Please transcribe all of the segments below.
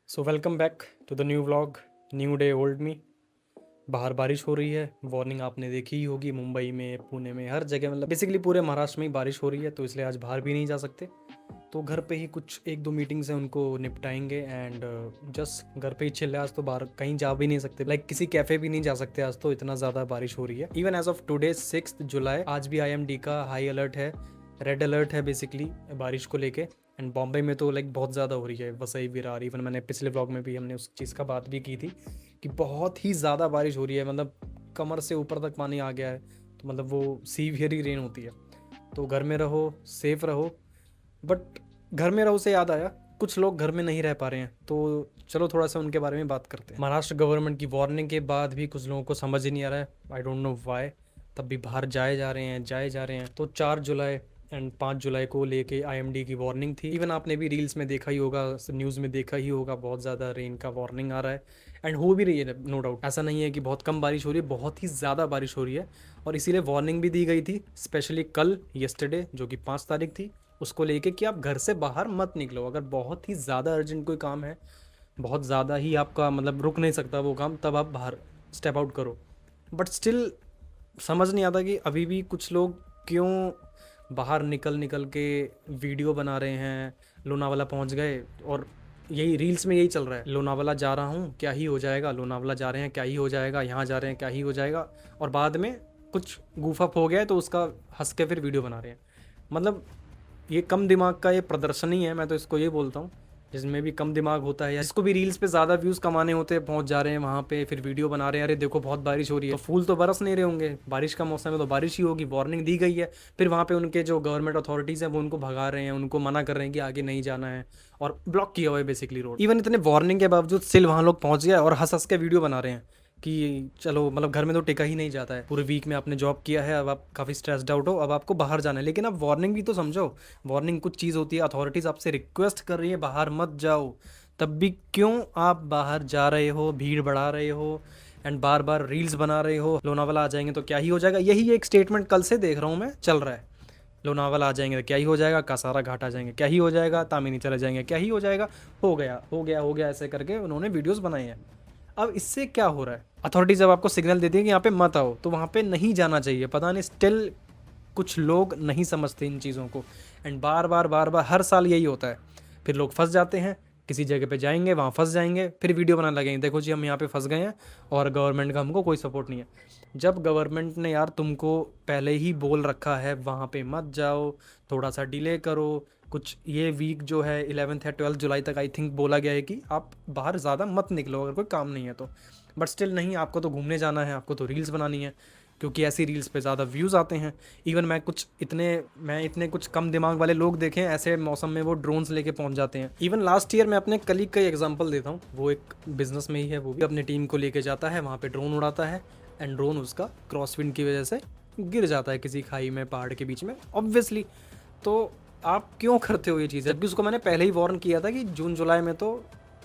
So welcome back to the new vlog. New day old me. बाहर बारिश हो रही है। वार्निंग आपने देखी ही होगी, मुंबई में, पुणे में, हर जगह, मतलब बेसिकली पूरे महाराष्ट्र में ही बारिश हो रही है, तो इसलिए आज बाहर भी नहीं जा सकते। तो घर पे ही कुछ एक दो मीटिंग्स हैं, उनको निपटाएंगे एंड जस्ट घर पे ही चिल है। आज तो बाहर कहीं जा भी नहीं सकते, लाइक किसी कैफे भी नहीं जा सकते, आज तो इतना ज़्यादा बारिश हो रही है। इवन एज ऑफ टुडे 6 जुलाई, आज भी IMD का हाई अलर्ट है, रेड अलर्ट है बेसिकली बारिश को लेके। एंड बॉम्बे में तो लाइक बहुत ज़्यादा हो रही है, वसई विरार। इवन मैंने पिछले व्लॉग में भी हमने उस चीज़ का बात भी की थी कि बहुत ही ज़्यादा बारिश हो रही है, मतलब कमर से ऊपर तक पानी आ गया है। तो मतलब वो सीवियर ही रेन होती है। तो घर में रहो, सेफ रहो। बट घर में रहो से याद आया, कुछ लोग घर में नहीं रह पा रहे हैं, तो चलो थोड़ा सा उनके बारे में बात करते हैं। महाराष्ट्र गवर्नमेंट की वार्निंग के बाद भी कुछ लोगों को समझ ही नहीं आ रहा है, आई डोंट नो वाई, तब भी बाहर जाए जा रहे हैं। तो 4 जुलाई एंड 5 जुलाई को लेके IMD की वार्निंग थी। इवन आपने भी रील्स में देखा ही होगा, न्यूज़ में देखा ही होगा, बहुत ज़्यादा रेन का वार्निंग आ रहा है। एंड हो भी रही है, नो डाउट। ऐसा नहीं है कि बहुत कम बारिश हो रही है, बहुत ही ज़्यादा बारिश हो रही है। और इसीलिए वार्निंग भी दी गई थी, स्पेशली कल येस्टरडे जो कि 5 तारीख थी, उसको लेके कि आप घर से बाहर मत निकलो। अगर बहुत ही ज़्यादा अर्जेंट कोई काम है, बहुत ज़्यादा ही आपका मतलब रुक नहीं सकता वो काम, तब आप बाहर स्टेप आउट करो। बट स्टिल समझ नहीं आता कि अभी भी कुछ लोग क्यों बाहर निकल निकल के वीडियो बना रहे हैं। लोनावाला पहुंच गए और यही रील्स में यही चल रहा है, लोनावाला जा रहा हूँ क्या ही हो जाएगा, लोनावाला जा रहे हैं क्या ही हो जाएगा, यहाँ जा रहे हैं क्या ही हो जाएगा। और बाद में कुछ गूफअप हो गया है तो उसका हंस के फिर वीडियो बना रहे हैं। मतलब ये कम दिमाग का ये प्रदर्शन ही है, मैं तो इसको ये बोलता हूँ। जिसमें भी कम दिमाग होता है या जिसको भी रील्स पे ज़्यादा व्यूज़ कमाने होते हैं, पहुंच जा रहे हैं वहाँ पे, फिर वीडियो बना रहे हैं, अरे देखो बहुत बारिश हो रही है। तो फूल तो बरस नहीं रहे होंगे, बारिश का मौसम है तो बारिश ही होगी, वार्निंग दी गई है। फिर वहाँ पे उनके जो गवर्नमेंट अथॉरिटीज़ हैं वो उनको भगा रहे हैं, उनको मना कर रहे हैं कि आगे नहीं जाना है, और ब्लॉक किया हुआ है बेसिकली रोड। इवन इतने वार्निंग के बावजूद स्टिल वहाँ लोग पहुँच गए और हंस हंस के वीडियो बना रहे हैं कि चलो, मतलब घर में तो टिका ही नहीं जाता है। पूरे वीक में आपने जॉब किया है, अब आप काफ़ी स्ट्रेस्ड आउट हो, अब आपको बाहर जाना है। लेकिन अब वार्निंग भी तो समझो, वार्निंग कुछ चीज़ होती है, अथॉरिटीज़ आपसे रिक्वेस्ट कर रही है बाहर मत जाओ, तब भी क्यों आप बाहर जा रहे हो, भीड़ बढ़ा रहे हो एंड बार बार रील्स बना रहे हो। लोनावाला आ जाएंगे तो क्या ही हो जाएगा, यही एक स्टेटमेंट कल से देख रहा हूँ मैं चल रहा है। लोनावाला आ जाएंगे तो क्या ही हो जाएगा, कासारा घाट आ जाएंगे क्या ही हो जाएगा, तामिनी चले जाएंगे क्या ही हो जाएगा, हो गया हो गया हो गया, ऐसे करके उन्होंने वीडियोस बनाए हैं। अब इससे क्या हो रहा है, अथॉरिटी जब आपको सिग्नल देती है कि यहाँ पे मत आओ, तो वहाँ पे नहीं जाना चाहिए। पता नहीं स्टिल कुछ लोग नहीं समझते इन चीज़ों को। एंड बार बार हर साल यही होता है। फिर लोग फंस जाते हैं, किसी जगह पे जाएंगे, वहाँ फंस जाएंगे, फिर वीडियो बनाने लगेंगे, देखो जी हम यहाँ पे फंस गए हैं और गवर्नमेंट का हमको कोई सपोर्ट नहीं है। जब गवर्नमेंट ने यार तुमको पहले ही बोल रखा है वहाँ पे मत जाओ, थोड़ा सा डिले करो, कुछ ये वीक जो है 11 या 12 जुलाई तक आई थिंक बोला गया है कि आप बाहर ज़्यादा मत निकलो अगर कोई काम नहीं है तो। बट स्टिल नहीं, आपको तो घूमने जाना है, आपको तो रील्स बनानी है, क्योंकि ऐसी रील्स पे ज़्यादा व्यूज़ आते हैं। इवन मैं इतने कुछ कम दिमाग वाले लोग देखे हैं, ऐसे मौसम में वो ड्रोन्स लेके पहुंच जाते हैं। इवन लास्ट ईयर मैं अपने कलीग का एग्जांपल देता हूँ, वो एक बिजनेस में ही है, वो भी अपनी टीम को लेके जाता है, वहाँ पे ड्रोन उड़ाता है एंड ड्रोन उसका क्रॉसविंड की वजह से गिर जाता है किसी खाई में, पहाड़ के बीच में ऑब्वियसली। तो आप क्यों करते हो ये चीज़, जबकि उसको मैंने पहले ही वार्न किया था कि जून जुलाई में तो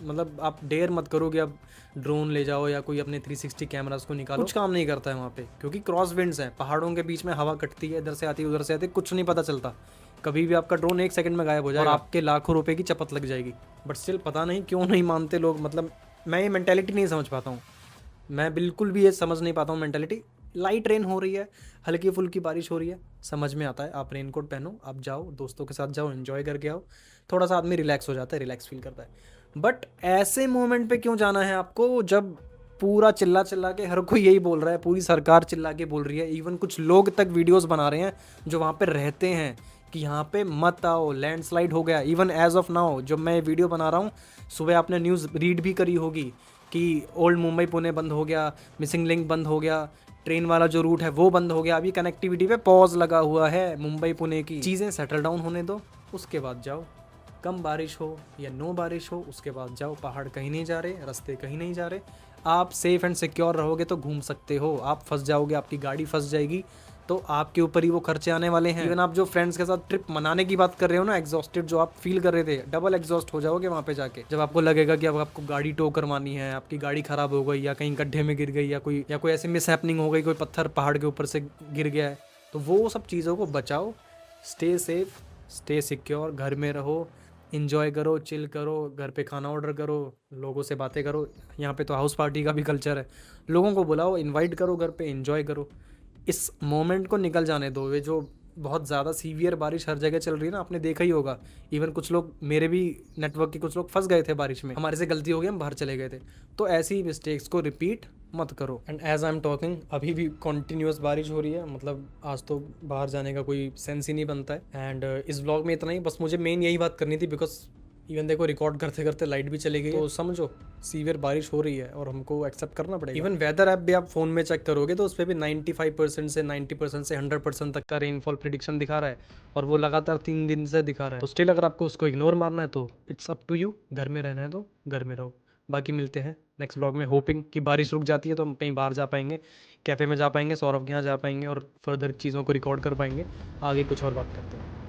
मतलब आप डेयर मत करो कि अब ड्रोन ले जाओ या कोई अपने 360 कैमरास को निकालो, कुछ काम नहीं करता है वहाँ पे, क्योंकि क्रॉस विंड्स हैं, पहाड़ों के बीच में हवा कटती है, इधर से आती है उधर से आती है, कुछ नहीं पता चलता, कभी भी आपका ड्रोन 1 सेकंड में गायब हो जाएगा और आपके लाखों रुपए की चपत लग जाएगी। बट स्टिल पता नहीं क्यों नहीं मानते लोग, मतलब मैं ये मैंटेलिटी नहीं समझ पाता हूँ, मैं बिल्कुल भी ये समझ नहीं पाता हूँ मैंटेलिटी। लाइट रेन हो रही है, हल्की फुल्की बारिश हो रही है, समझ में आता है, आप रेनकोट पहनो, आप जाओ दोस्तों के साथ जाओ, एंजॉय करके आओ, थोड़ा सा आदमी रिलैक्स हो जाता है, रिलैक्स फील करता है। बट ऐसे मोमेंट पे क्यों जाना है आपको जब पूरा चिल्ला चिल्ला के हर कोई यही बोल रहा है, पूरी सरकार चिल्ला के बोल रही है, इवन कुछ लोग तक वीडियोस बना रहे हैं जो वहाँ पे रहते हैं कि यहाँ पे मत आओ, लैंडस्लाइड हो गया। इवन एज ऑफ नाउ जब मैं वीडियो बना रहा हूँ, सुबह आपने न्यूज़ रीड भी करी होगी कि ओल्ड मुंबई पुणे बंद हो गया, मिसिंग लिंक बंद हो गया, ट्रेन वाला जो रूट है वो बंद हो गया, अभी कनेक्टिविटी पे पॉज लगा हुआ है मुंबई पुणे की। चीज़ें सेटल डाउन होने दो, उसके बाद जाओ, कम बारिश हो या नो बारिश हो उसके बाद जाओ। पहाड़ कहीं नहीं जा रहे, रास्ते कहीं नहीं जा रहे, आप सेफ़ एंड सिक्योर रहोगे तो घूम सकते हो। आप फंस जाओगे, आपकी गाड़ी फंस जाएगी, तो आपके ऊपर ही वो खर्चे आने वाले हैं। इवन आप जो फ्रेंड्स के साथ ट्रिप मनाने की बात कर रहे हो ना, एग्जॉस्टेड जो आप फील कर रहे थे, डबल एग्जॉस्ट हो जाओगे वहाँ पे जाके, जब आपको लगेगा कि अब आपको गाड़ी टो करवानी है, आपकी गाड़ी ख़राब हो गई या कहीं गड्ढे में गिर गई या कोई ऐसी मिस हैपनिंग हो गई, कोई पत्थर पहाड़ के ऊपर से गिर गया है, तो वो सब चीज़ों को बचाओ। स्टे सेफ, स्टे सिक्योर, घर में रहो, इंजॉय करो, चिल करो, घर पे खाना ऑर्डर करो, लोगों से बातें करो। यहाँ पे तो हाउस पार्टी का भी कल्चर है, लोगों को बुलाओ, इनवाइट करो घर पे, इंजॉय करो। इस मोमेंट को निकल जाने दो। ये जो बहुत ज़्यादा सीवियर बारिश हर जगह चल रही है ना, आपने देखा ही होगा। इवन कुछ लोग, मेरे भी नेटवर्क के कुछ लोग फंस गए थे बारिश में, हमारे से गलती हो गई, हम बाहर चले गए थे। तो ऐसी मिस्टेक्स को रिपीट मत करो। And as I am talking, अभी भी कॉन्टीन्यूस बारिश हो रही है, मतलब आज तो बाहर जाने का कोई सेंस ही नहीं बनता है। एंड इस ब्लॉग में इतना ही, बस मुझे मेन यही बात करनी थी, बिकॉज इवन देखो रिकॉर्ड करते करते लाइट भी चली गई, तो समझो सीवियर बारिश हो रही है और हमको एक्सेप्ट करना पड़ेगा। इवन वेदर ऐप भी आप फोन में चेक करोगे तो उस पर भी 95% से 90% से 100% तक का रेनफॉल प्रिडिक्शन दिखा रहा है, और वो लगातार 3 दिन से दिखा रहा है। तो स्टिल अगर आपको उसको इग्नोर मारना है तो इट्स अप टू यू। घर में रहना है तो घर में रहो। बाकी मिलते हैं नेक्स्ट ब्लॉग में, होपिंग कि बारिश रुक जाती है तो हम कहीं बाहर जा पाएंगे, कैफ़े में जा पाएंगे, सौरभ के यहाँ जा पाएंगे और फर्दर चीज़ों को रिकॉर्ड कर पाएंगे। आगे कुछ और बात करते हैं।